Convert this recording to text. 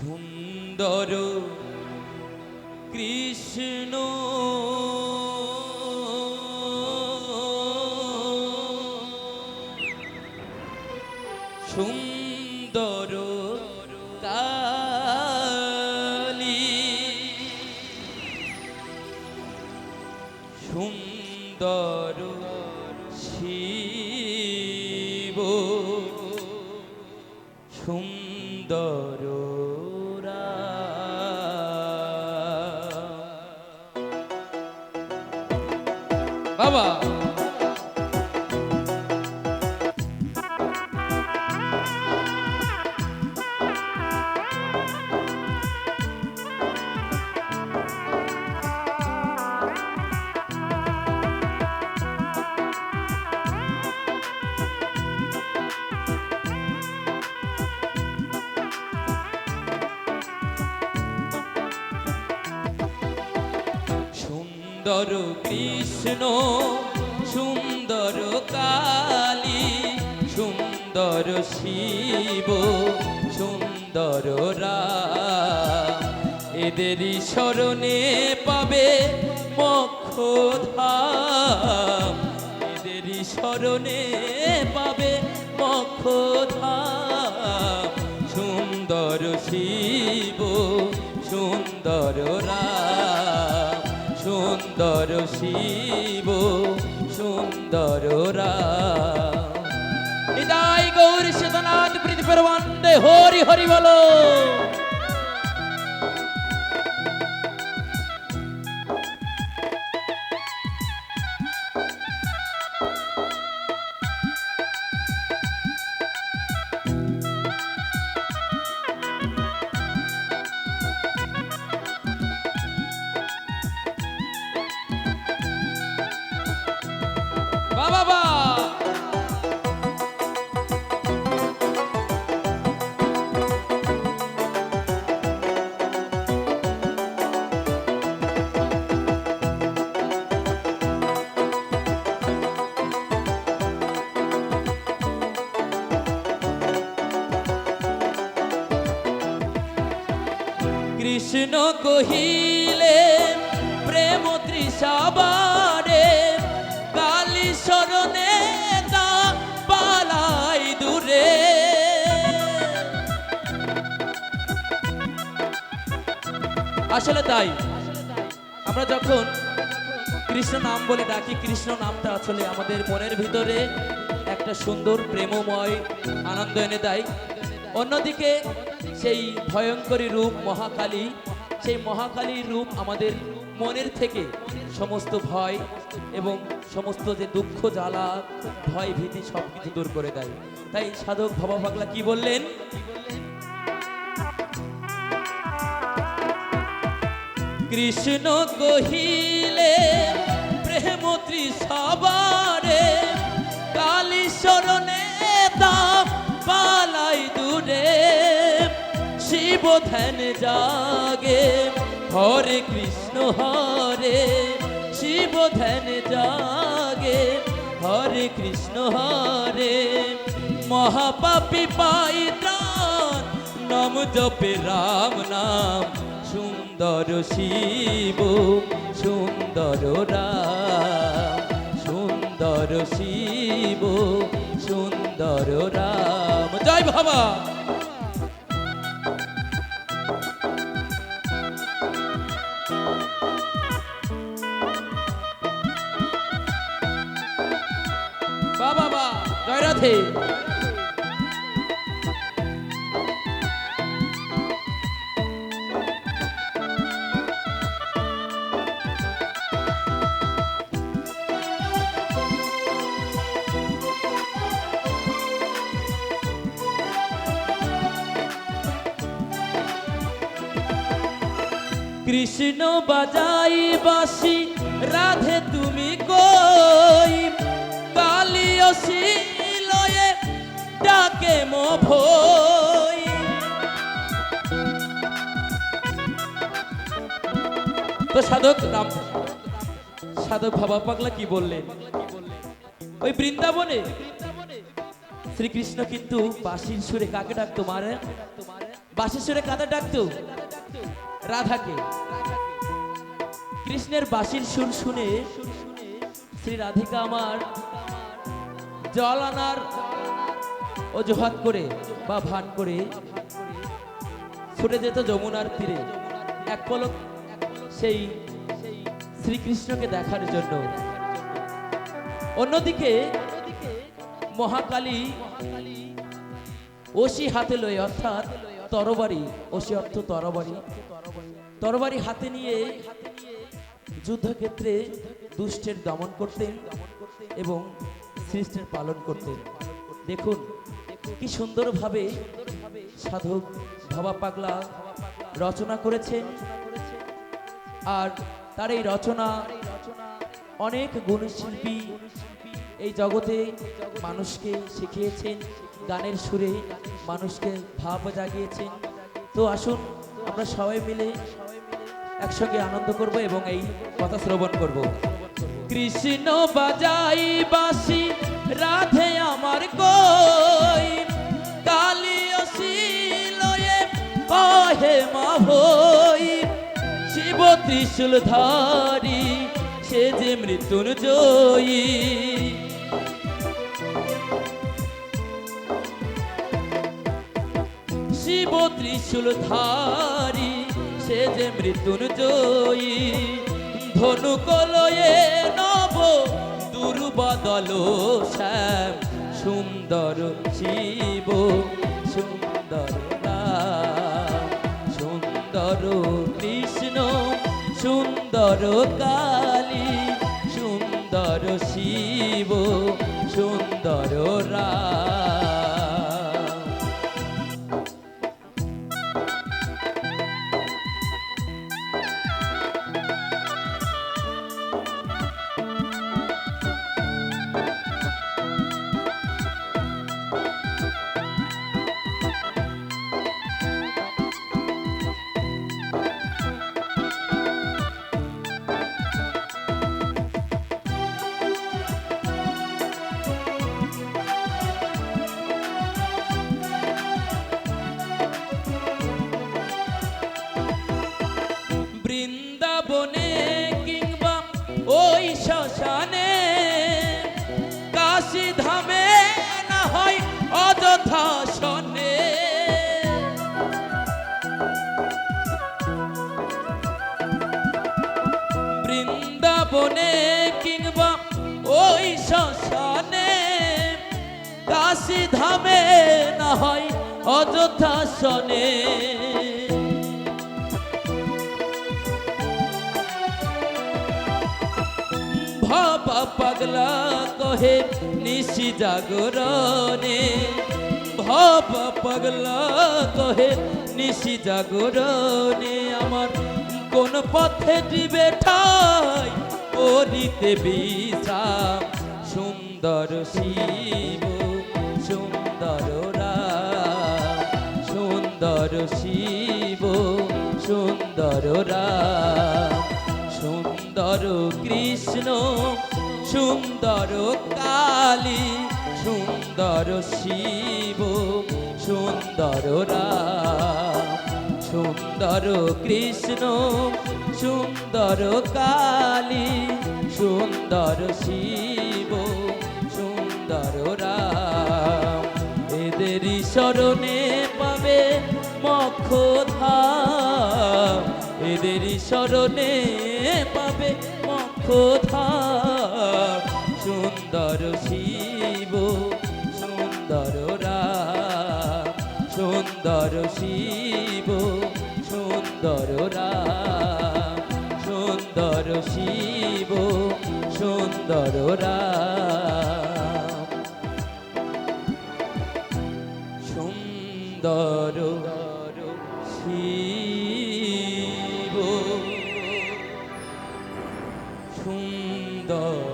সুন্দর কৃষ্ণ সুন্দর কালী সুন্দর শিব সুন্দর বাবা সুন্দর কৃষ্ণ সুন্দর কালী সুন্দর শিব সুন্দর রাম এদেরই শরণে পাবে মোক্ষ ধাম এদেরই শরণে পাবে মোক্ষ ধাম সুন্দর শিব সুন্দর রাম সুন্দর শিব সুন্দর রাম নিতাই গৌর সীতানাথ প্রীতি পরমানন্দে হরি হরি বলো বাবা কৃষ্ণ কহিলে প্রেম তৃষাবারে কালী শরণে তা পালাই দূরে আসলে তাই আমরা যখন কৃষ্ণ নাম বলে ডাকি কৃষ্ণ নামটা আসলে আমাদের মনের ভিতরে একটা সুন্দর প্রেমময় আনন্দ এনে দেয় অন্যদিকে সেই ভয়ঙ্করী রূপ মহাকালী সেই মহাকালীর রূপ আমাদের মনের থেকে সমস্ত ভয় এবং সমস্ত যে দুঃখ জ্বালা ভয় ভীতি সবকিছু দূর করে দেয় তাই সাধক ভবা পাগলা কি বললেন কৃষ্ণ কহিলে প্রেম তৃষাবারে কালী শরণে তা পালাই দূরে শিব ধ্যান জাগে হরে কৃষ্ণ হরে শিব ধ্যান জাগে হরে কৃষ্ণ হরে মহাপাপী পাই ত্রাণ নাম জপে রাম নাম সুন্দর শিব সুন্দর রাম সুন্দর শিব সুন্দর রাম জয় বাবা বাবা জয় রাধে কৃষ্ণ বাজাই বাঁশি রাধে তুমি কই কালিও শিলয়ে ডাকে মো ভই তো সাধক ভবা পাগলা কি বললেন ওই বৃন্দাবনে শ্রীকৃষ্ণ কিন্তু বাঁশির সুরে কাকে ডাকতো বাঁশির সুরে কাদের ডাকতো? রাধাকে। কৃষ্ণের বাঁশির সুর শুনে শ্রী রাধিকা আমার জল আনার অজুহাত করে বা ভান করে ছুটে যেত যমুনার তীরে এক পলক সেই শ্রীকৃষ্ণকে দেখার জন্য। অন্যদিকে মহাকালী অসি হাতে লয়ে, অর্থাৎ তরবারি, অসি অর্থ তরবারি, তরবারি হাতে নিয়ে যুদ্ধক্ষেত্রে দুষ্টের দমন করতেন এবং সৃষ্টির পালন করতেন। দেখুন কি সুন্দরভাবে সাধক ভবা পাগলা রচনা করেছেন। আর তার এই রচনা অনেক গুণশিল্পী এই জগতে মানুষকে শিখিয়েছেন, গানের সুরে মানুষকে ভাব জাগিয়েছেন। তো আসুন আমরা সবাই মিলে একসঙ্গে আনন্দ করব এবং এই কথা শ্রবণ করব। কৃষ্ণ বাজাই বাঁশি রাধে আমার কই, কালী অসি লয়ে কহে মা হই, শিব ত্রিশূল ধারি সে যে মৃত্যুঞ্জয়ী। শিব ত্রিশূল ধারি সে যে মৃত্যুঞ্জয়ী, ধনুক লয়ে নব দুর্বদল শ্যাম, সুন্দর শিব সুন্দর রাম, সুন্দর কৃষ্ণ সুন্দর কালী, সুন্দর শিব সুন্দর রাম। বৃন্দাবনে কিংবা ওই শ্মশানে, কাশী ধামে না হয় অযথা শনে, বৃন্দাবনে কিংবা ওই শ্মশানে, কাশী ধামে না হয় অযথা শনে। ভবা পাগলা কহে নিশি জাগরণে, ভবা পাগলা কহে নিশি জাগরণে, আমার কোন পথে দিবে ঠাই করিতে বিশ্রাম, সুন্দর শিব সুন্দর রাম, সুন্দর শিব সুন্দর রাম, সুন্দর কৃষ্ণ সুন্দর কালী, সুন্দর শিব সুন্দর রাম, সুন্দর কৃষ্ণ সুন্দর কালী, সুন্দর শিব সুন্দর রাম। এদেরই শরণে পাবে মোক্ষ ধাম, এদেরই শরণে পাবে মোক্ষ ধাম, সুন্দর শিব সুন্দর রাম, সুন্দর শিব সুন্দর রাম, সুন্দর শিব সুন্দর রাম, সুন্দর শিব সুন্দর